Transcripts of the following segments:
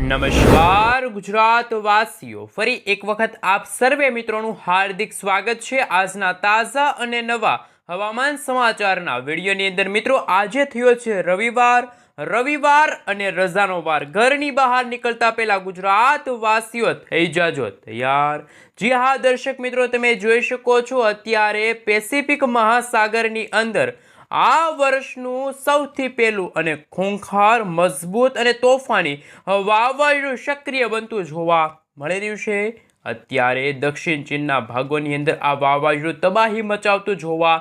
નમસ્કાર ગુજરાતવાસીઓ, ફરી એક વખત આપ સર્વે મિત્રોનું હાર્દિક સ્વાગત છે આજના તાજા અને નવા હવામાન સમાચારના વિડીયોની અંદર। મિત્રો, આજે થયો છે રવિવાર અને રજાનો વાર। ઘરની બહાર નીકળતા પહેલા ગુજરાતવાસીઓ થઈ જાજો તૈયાર। જી હા દર્શક મિત્રો, તમે જોઈ શકો છો અત્યારે પેસિફિક મહાસાગરની અંદર આ વર્ષનું સૌથી પહેલું અને ખૂંખાર, મજબૂત અને તોફાની વાવાઝોડું સક્રિય બનતું જોવા મળી રહ્યું છે। અત્યારે દક્ષિણ ચીનના ભાગોની અંદર આ વાવાઝોડું તબાહી મચાવતું જોવા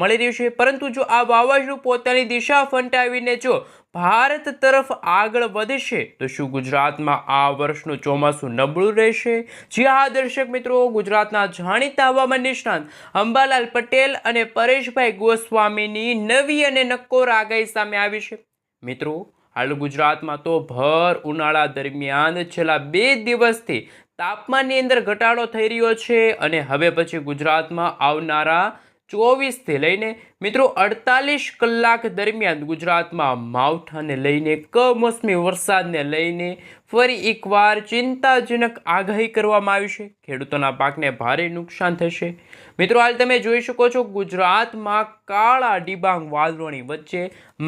મળી રહ્યું છે। પરંતુ જો આ વાવાઝોડું પોતાની દિશા ફંટાવીને જો ભારત તરફ આગળ વધશે તો શું ગુજરાતમાં આ વર્ષનું ચોમાસું નબળું રહેશે? જી હા દર્શક મિત્રો, ગુજરાતના જાણીતા હવામાન નિષ્ણાત અંબાલાલ પટેલ અને પરેશભાઈ ગોસ્વામીની નવી અને નક્કોર આગાહી સામે આવી છે। મિત્રો, હાલ ગુજરાતમાં તો ભર ઉનાળા દરમિયાન છેલ્લા 2 દિવસથી તાપમાનની અંદર ઘટાડો થઈ રહ્યો છે અને હવે પછી ગુજરાતમાં આવનારા 24 થી લઈને મિત્રો 48 કલાક દરમિયાન ગુજરાતમાં માવઠાને લઈને, કમોસમી વરસાદને લઈને ફરી એકવાર ચિંતાજનક આગાહી કરવામાં આવી છે। ખેડૂતોના પાકને ભારે નુકસાન થશે। મિત્રો, હાલ તમે જોઈ શકો છો ગુજરાતમાં કાળા ડિબાંગ વાદળોની વચ્ચે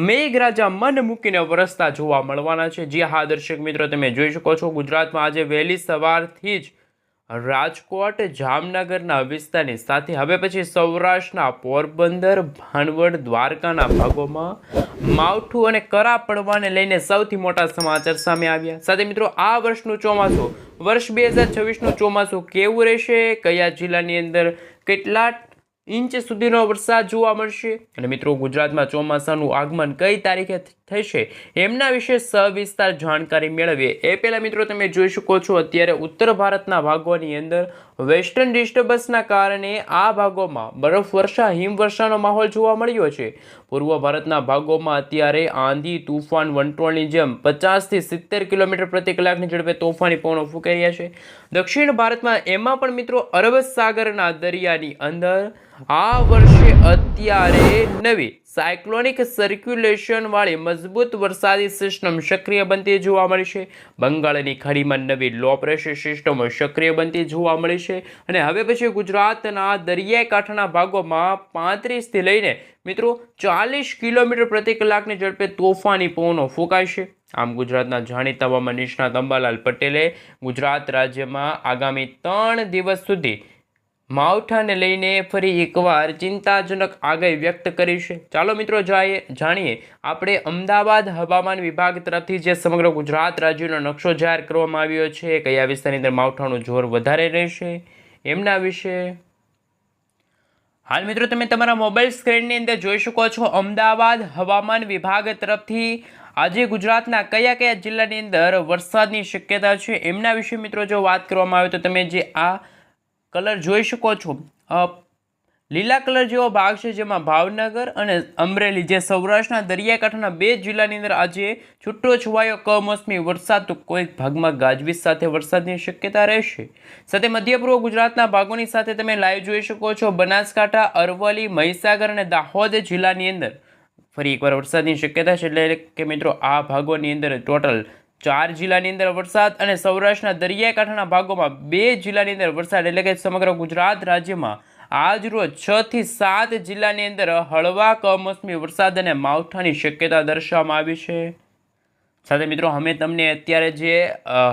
મેઘરાજા મન મૂકીને વરસતા જોવા મળવાના છે। જી હા દર્શક મિત્રો, તમે જોઈ શકો છો ગુજરાતમાં આજે વહેલી સવારથી જ રાજકોટ, જામનગરના વિસ્તારની સાથે હવે પછી સૌરાષ્ટ્રના પોરબંદર, ભાણવડ, દ્વારકાના ભાગોમાં માવઠું અને કરા પડવાને લઈને સૌથી મોટા સમાચાર સામે આવ્યા। સાથે મિત્રો, આ વર્ષનું ચોમાસું, વર્ષ 2026નું ચોમાસું કેવું રહેશે, કયા જિલ્લાની અંદર કેટલા ઇંચ સુધીનો વરસાદ જોવા મળશે અને મિત્રો ગુજરાતમાં ચોમાસાનું આગમન કઈ તારીખે થશે એમના વિશે સવિસ્તાર જાણકારી મેળવીએ એ પહેલાં મિત્રો તમે જોઈ શકો છો અત્યારે ઉત્તર ભારતના ભાગોની અંદર વેસ્ટર્ન ડિસ્ટર્બન્સના કારણે આ ભાગોમાં બરફવર્ષા, હિમવર્ષાનો માહોલ જોવા મળ્યો છે। પૂર્વ ભારતના ભાગોમાં અત્યારે આંધી, તૂફાન, વંટોળની જેમ 50 થી 70 કિલોમીટર પ્રતિ કલાકની ઝડપે તોફાની પવનો ફૂંકાઈ રહ્યા છે। દક્ષિણ ભારતમાં એમાં પણ મિત્રો અરબ સાગરના દરિયાની અંદર આ વર્ષે અત્યારે નવી સાયક્લોનિક સર્ક્યુલેશન વાળી મજબૂત વરસાદી સિસ્ટમ સક્રિય બનતી જોવા મળી છે। બંગાળની ખાડીમાં નવી લો પ્રેશર સિસ્ટમો સક્રિય બનતી જોવા મળી છે અને હવે પછી ગુજરાતના દરિયાઈ કાંઠાના ભાગોમાં 35 થી લઈને મિત્રો 40 કિલોમીટર પ્રતિ કલાકની ઝડપે તોફાની પવનો ફૂંકાશે। આમ ગુજરાતના જાણીતા હવામાન નિષ્ણાત અંબાલાલ પટેલે ગુજરાત રાજ્યમાં આગામી 3 દિવસ સુધી માવઠાને લઈને ફરી એકવાર ચિંતાજનક આગાહી વ્યક્ત કરી છે। ચાલો મિત્રો જાણીએ આપણે અમદાવાદ હવામાન વિભાગ તરફથી જે સમગ્ર ગુજરાત રાજ્યનો નકશો જાહેર કરવામાં આવ્યો છે, કયા વિસ્તારની અંદર માવઠાનું જોર વધારે રહેશે એમના વિશે। હાલ મિત્રો તમે તમારા મોબાઈલ સ્ક્રીનની અંદર જોઈ શકો છો અમદાવાદ હવામાન વિભાગ તરફથી આજે ગુજરાતના કયા જિલ્લાની અંદર વરસાદની શક્યતા છે એમના વિશે મિત્રો જો વાત કરવામાં આવે તો તમે જે આ કલર જોઈ શકો છો, લીલા કલર જેવો ભાગ છે જેમાં ભાવનગર અને અમરેલી જે સૌરાષ્ટ્રના દરિયાકાંઠાના 2 જિલ્લાની અંદર આજે છૂટો છવાયો કમોસમી વરસાદ, તો કોઈક ભાગમાં ગાજવીજ સાથે વરસાદની શક્યતા રહેશે। સાથે મધ્ય પૂર્વ ગુજરાતના ભાગોની સાથે તમે લાઈવ જોઈ શકો છો બનાસકાંઠા, અરવલ્લી, મહીસાગર અને દાહોદ જિલ્લાની અંદર ફરી એકવાર વરસાદની શક્યતા છે। એટલે કે મિત્રો આ ભાગોની અંદર ટોટલ 4 જિલ્લાની અંદર વરસાદ અને સૌરાષ્ટ્રના દરિયાકાંઠાના ભાગોમાં 2 જિલ્લાની અંદર વરસાદ, એટલે કે સમગ્ર ગુજરાત રાજ્યમાં આજ રોજ 6 થી 7 જિલ્લાની અંદર હળવા કમોસમી વરસાદ અને માવઠાની શક્યતા દર્શાવવામાં આવી છે। સાથે મિત્રો અમે તમને અત્યારે જે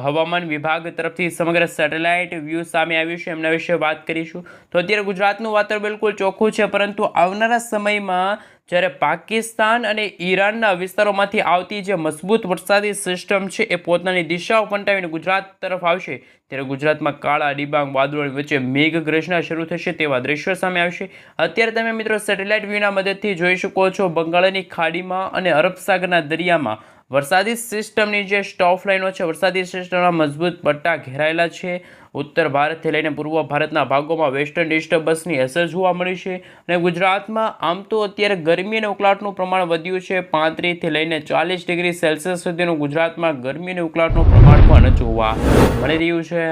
હવામાન વિભાગ તરફથી સમગ્ર સેટેલાઇટ વ્યૂ સામે આવ્યું છે એમના વિશે વાત કરીશું। તો અત્યારે ગુજરાતનું વાતાવરણ બિલકુલ ચોખ્ખું છે, પરંતુ આવનારા સમયમાં જ્યારે પાકિસ્તાન અને ઈરાનના વિસ્તારોમાંથી આવતી જે મજબૂત વરસાદી સિસ્ટમ છે એ પોતાની દિશાઓ પલટાવીને ગુજરાત તરફ આવશે ત્યારે ગુજરાતમાં કાળા ડિબાંગ વાદળોની વચ્ચે મેઘગર્જના શરૂ થશે તેવા દ્રશ્યો સામે આવશે। અત્યારે તમે મિત્રો સેટેલાઇટ વ્યૂના મદદથી જોઈ શકો છો બંગાળની ખાડીમાં અને અરબ સાગરના દરિયામાં વરસાદી સિસ્ટમની જે સ્ટોફ લાઇનો છે, વરસાદી સિસ્ટમના મજબૂત પટ્ટા ઘેરાયેલા છે। ઉત્તર ભારતથી લઈને પૂર્વ ભારતના ભાગોમાં વેસ્ટર્ન ડિસ્ટર્બન્સની અસર જોવા મળી છે અને ગુજરાતમાં આમ તો અત્યારે ગરમી અને ઉકળાટનું પ્રમાણ વધ્યું છે। 35 થી લઈને 40 ડિગ્રી સેલ્સિયસ સુધીનું ગુજરાતમાં ગરમી અને ઉકળાટનું પ્રમાણ પણ જોવા મળી રહ્યું છે।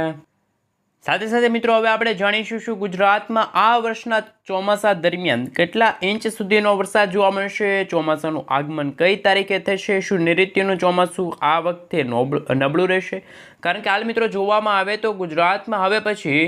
સાથે સાથે મિત્રો હવે આપણે જાણીશું શું ગુજરાતમાં આ વર્ષના ચોમાસા દરમિયાન કેટલા ઇંચ સુધીનો વરસાદ જોવા મળશે, ચોમાસાનું આગમન કઈ તારીખે થશે, શું નૈઋત્યનું ચોમાસું આ વખતે નબળું રહેશે. કારણ કે હાલ મિત્રો જોવામાં આવે તો ગુજરાતમાં હવે પછી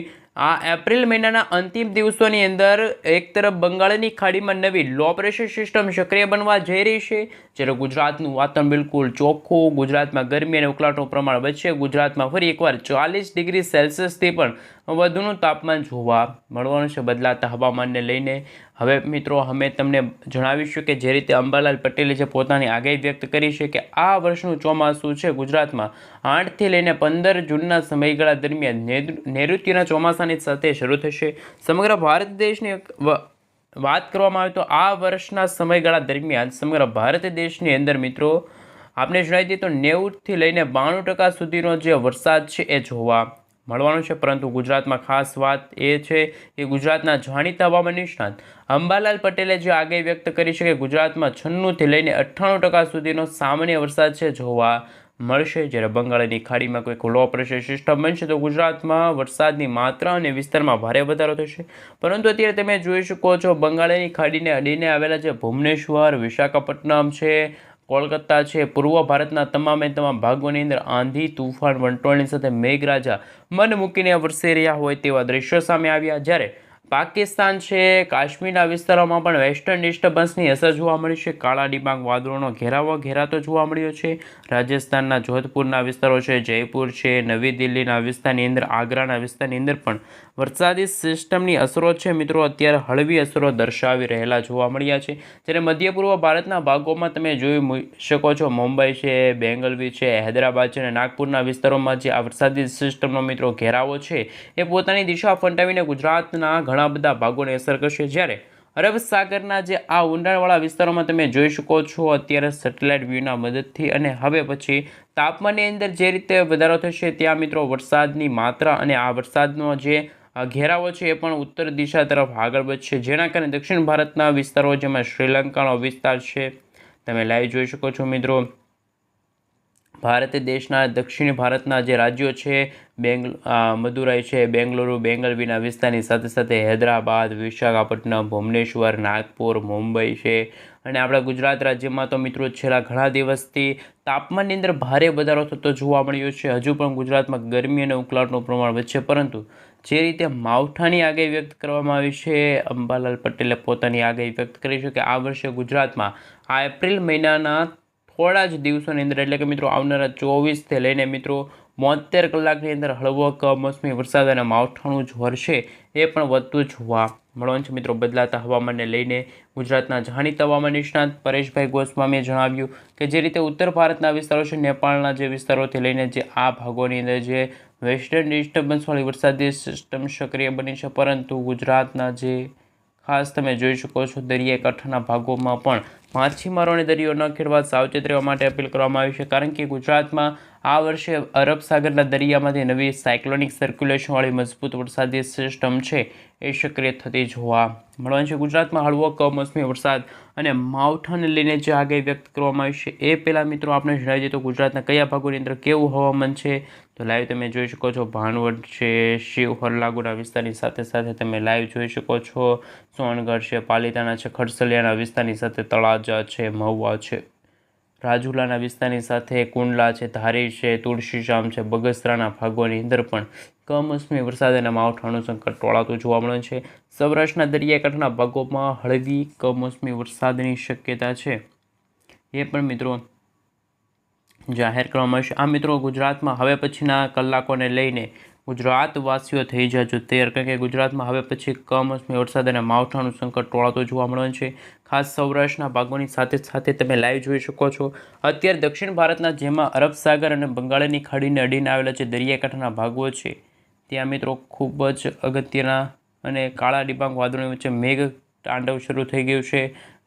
આ એપ્રિલ મહિનાના અંતિમ દિવસોની અંદર એક તરફ બંગાળની ખાડીમાં નવી લો પ્રેશર સિસ્ટમ સક્રિય બનવા જઈ રહી છે, જ્યારે ગુજરાતનું વાતાવરણ બિલકુલ ચોખ્ખું, ગુજરાતમાં ગરમી અને ઉકળાટનું પ્રમાણ વધશે, ગુજરાતમાં ફરી એકવાર 40 ડિગ્રી સેલ્સિયસથી પણ વધુનું તાપમાન જોવા મળવાનું છે. બદલાતા હવામાનને લઈને હવે મિત્રો અમે તમને જણાવીશું કે જે રીતે અંબાલાલ પટેલે જે પોતાની આગાહી વ્યક્ત કરી છે કે આ વર્ષનું ચોમાસું છે ગુજરાતમાં 8થી લઈને 15 જૂનના સમયગાળા દરમિયાન નૈઋત્યના ચોમાસાની સાથે શરૂ થશે. સમગ્ર ભારત દેશની વાત કરવામાં આવે તો આ વર્ષના સમયગાળા દરમિયાન સમગ્ર ભારત દેશની અંદર મિત્રો આપણે જણાવી દઈએ તો 90થી લઈને 92% સુધીનો જે વરસાદ છે એ જોવા મળવાનું છે. પરંતુ ગુજરાતમાં ખાસ વાત એ છે કે ગુજરાતના જાણીતા હવામાન નિષ્ણાત અંબાલાલ પટેલે જે આગાહી વ્યક્ત કરી છે કે ગુજરાતમાં 96થી લઈને 98% સુધીનો સામાન્ય વરસાદ છે જોવા મળશે, જ્યારે બંગાળની ખાડીમાં કોઈક લો પ્રેશર સિસ્ટમ બનશે તો ગુજરાતમાં વરસાદની માત્રા અને વિસ્તારમાં ભારે વધારો થશે. પરંતુ અત્યારે તમે જોઈ શકો છો બંગાળની ખાડીને અડીને આવેલા જે ભુવનેશ્વર, વિશાખાપટ્ટનમ છે, કોલકાતા છે, પૂર્વ ભારતના તમામે તમામ ભાગોની અંદર આંધી, તુફાન, વંટોળની સાથે મેઘરાજા મન મૂકીને વરસી રહ્યા હોય તેવા દ્રશ્યો સામે આવ્યા. જ્યારે પાકિસ્તાન છે, કાશ્મીરના વિસ્તારોમાં પણ વેસ્ટર્ન ડિસ્ટર્બન્સની અસર જોવા મળી છે. કાળા ડિબાંગ વાદળોનો ઘેરાતો જોવા મળ્યો છે. રાજસ્થાનના જોધપુરના વિસ્તારો છે, જયપુર છે, નવી દિલ્હીના વિસ્તારની અંદર, આગ્રાના વિસ્તારની અંદર પણ વરસાદી સિસ્ટમની અસરો છે મિત્રો અત્યારે હળવી અસરો દર્શાવી રહેલા જોવા મળ્યા છે. જ્યારે મધ્ય પૂર્વ ભારતના ભાગોમાં તમે જોઈ શકો છો મુંબઈ છે, બેંગલવી છે, હૈદરાબાદ છે અને નાગપુરના વિસ્તારોમાં જે આ વરસાદી સિસ્ટમનો મિત્રો ઘેરાવો છે એ પોતાની દિશા ફંટાવીને ગુજરાતના ઘણા બધા ભાગોને અસર કરશે. જ્યારે અરબ સાગરના જે આ ઊંડાણવાળા વિસ્તારોમાં તમે જોઈ શકો છો અત્યારે સેટેલાઇટ વ્યૂના મદદથી અને હવે પછી તાપમાનની અંદર જે રીતે વધારો થશે ત્યાં મિત્રો વરસાદની માત્રા અને આ વરસાદનો જે ઘેરાવો છે એ પણ ઉત્તર દિશા તરફ આગળ વધશે, જેના કારણે દક્ષિણ ભારતના વિસ્તારો જેમાં શ્રીલંકાનો વિસ્તાર છે તમે લાઈવ જોઈ શકો છો મિત્રો. ભારત દેશના દક્ષિણ ભારતના જે રાજ્યો છે મદુરાઈ છે, બેંગલુરુ, બેંગલવીના વિસ્તારની સાથે સાથે હૈદરાબાદ, વિશાખાપટ્ટનમ, ભુવનેશ્વર, નાગપુર, મુંબઈ છે અને આપણા ગુજરાત રાજ્યમાં તો મિત્રો છેલ્લા ઘણા દિવસથી તાપમાનની અંદર ભારે વધારો થતો જોવા મળ્યો છે. હજુ પણ ગુજરાતમાં ગરમી અને ઉકળાટનું પ્રમાણ વધશે, પરંતુ જે રીતે માવઠાની આગાહી વ્યક્ત કરવામાં આવી છે, અંબાલાલ પટેલે પોતાની આગાહી વ્યક્ત કરી છે કે આ વર્ષે ગુજરાતમાં આ એપ્રિલ મહિનાના થોડા જ દિવસોની અંદર એટલે કે મિત્રો આવનારા 24થી લઈને મિત્રો 72 કલાકની અંદર હળવો કમોસમી વરસાદ અને માવઠાનું જોર છે એ પણ વધતું જોવા મળવાનું છે. મિત્રો બદલાતા હવામાનને લઈને ગુજરાતના જાણીતા હવામાન નિષ્ણાત પરેશભાઈ ગોસ્વામીએ જણાવ્યું કે જે રીતે ઉત્તર ભારતના વિસ્તારો છે, નેપાળના જે વિસ્તારોથી લઈને જે આ ભાગોની અંદર જે વેસ્ટર્ન ડિસ્ટર્બન્સવાળી વરસાદી સિસ્ટમ સક્રિય બની છે, પરંતુ ગુજરાતના જે ખાસ તમે જોઈ શકો છો દરિયાઈ કાંઠાના ભાગોમાં પણ માછીમારોને દરિયો ન ખેડવા સાવચેત રહેવા માટે અપીલ કરવામાં આવી છે. કારણ કે ગુજરાતમાં આ વર્ષે અરબ સાગરના દરિયામાંથી નવી સાયક્લોનિક સર્ક્યુલેશનવાળી મજબૂત વરસાદી સિસ્ટમ છે એ સક્રિય થતી જોવા મળવાની છે. ગુજરાતમાં હળવો કમોસમી વરસાદ અને માવઠાને લઈને જે આગાહી વ્યક્ત કરવામાં આવી છે એ પહેલાં મિત્રો આપણે જણાવી દઈએ તો ગુજરાતના કયા ભાગોની અંદર કેવું હવામાન છે તો લાઈવ તમે જોઈ શકો છો ભાણવડ છે, શિવહર લાગુના વિસ્તારની સાથે સાથે તમે લાઈવ જોઈ શકો છો સોનગઢ છે, પાલિતાણા છે, ખડસલિયાના વિસ્તારની સાથે તળાજા છે, મહુવા છે, રાજુલાના વિસ્તારની સાથે કુંડલા છે, ધારી છે, તુલસીશ્યામ છે, બગસરાના ભાગોની અંદર પણ કમોસમી વરસાદ અને માવઠાનું સંકટ ટોળાતું જોવા મળે છે. સૌરાષ્ટ્રના દરિયાકાંઠાના ભાગોમાં હળવી કમોસમી વરસાદની શક્યતા છે એ પણ મિત્રો જાહેર કરવામાં આવશે. આ મિત્રો ગુજરાતમાં હવે પછીના કલાકોને લઈને ગુજરાતવાસીઓ થઈ જજો તૈયાર, કારણ કે ગુજરાતમાં હવે પછી કમોસમી વરસાદ અને માવઠાનું સંકટ ટોળાતું જોવા મળવાનું છે. ખાસ સૌરાષ્ટ્રના ભાગોની સાથે સાથે તમે લાઈવ જોઈ શકો છો અત્યારે દક્ષિણ ભારતના જેમાં અરબ સાગર અને બંગાળની ખાડીને અડીને આવેલા જે દરિયાકાંઠાના ભાગો છે ત્યાં મિત્રો ખૂબ જ અગત્યના અને કાળા ડિબાંગ વાદળોની વચ્ચે મેઘ તાંડવ શરૂ થઈ ગયું છે.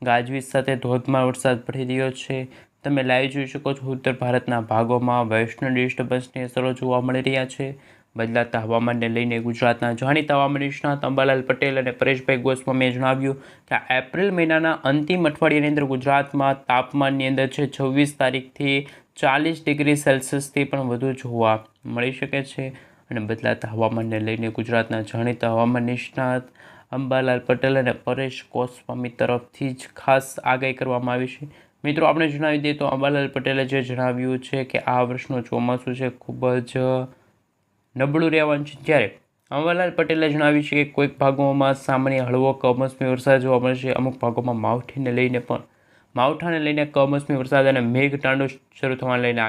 ગાજવીજ સાથે ધોધમાર વરસાદ પડી રહ્યો છે. તમે લાઈવ જોઈ શકો છો ઉત્તર ભારતના ભાગોમાં વેસ્ટર્ન ડિસ્ટર્બન્સની અસરો જોવા મળી રહ્યા છે. બદલાતા હવામાનને લઈને ગુજરાતના જાણીતા હવામાન નિષ્ણાત અંબાલાલ પટેલ અને પરેશભાઈ ગોસ્વામીએ જણાવ્યું કે આ એપ્રિલ મહિનાના અંતિમ અઠવાડિયાની અંદર ગુજરાતમાં તાપમાનની અંદર છે 26 તારીખથી 40 ડિગ્રી સેલ્સિયસથી પણ વધુ જોવા મળી શકે છે. અને બદલાતા હવામાનને લઈને ગુજરાતના જાણીતા હવામાન નિષ્ણાત અંબાલાલ પટેલ અને પરેશ ગોસ્વામી તરફથી જ ખાસ આગાહી કરવામાં આવી છે. મિત્રો, આપણે જણાવી દઈએ તો અંબાલાલ પટેલે જે જણાવ્યું છે કે આ વર્ષનું ચોમાસું છે ખૂબ જ નબળું રહેવાનું છે. જ્યારે અંબાલાલ પટેલે જણાવ્યું છે કે કોઈક ભાગોમાં સામાન્ય હળવો કમોસમી વરસાદ જોવા મળશે. અમુક ભાગોમાં માવઠાને લઈને કમોસમી વરસાદ અને મેઘતાંડવ શરૂ થવાને લઈને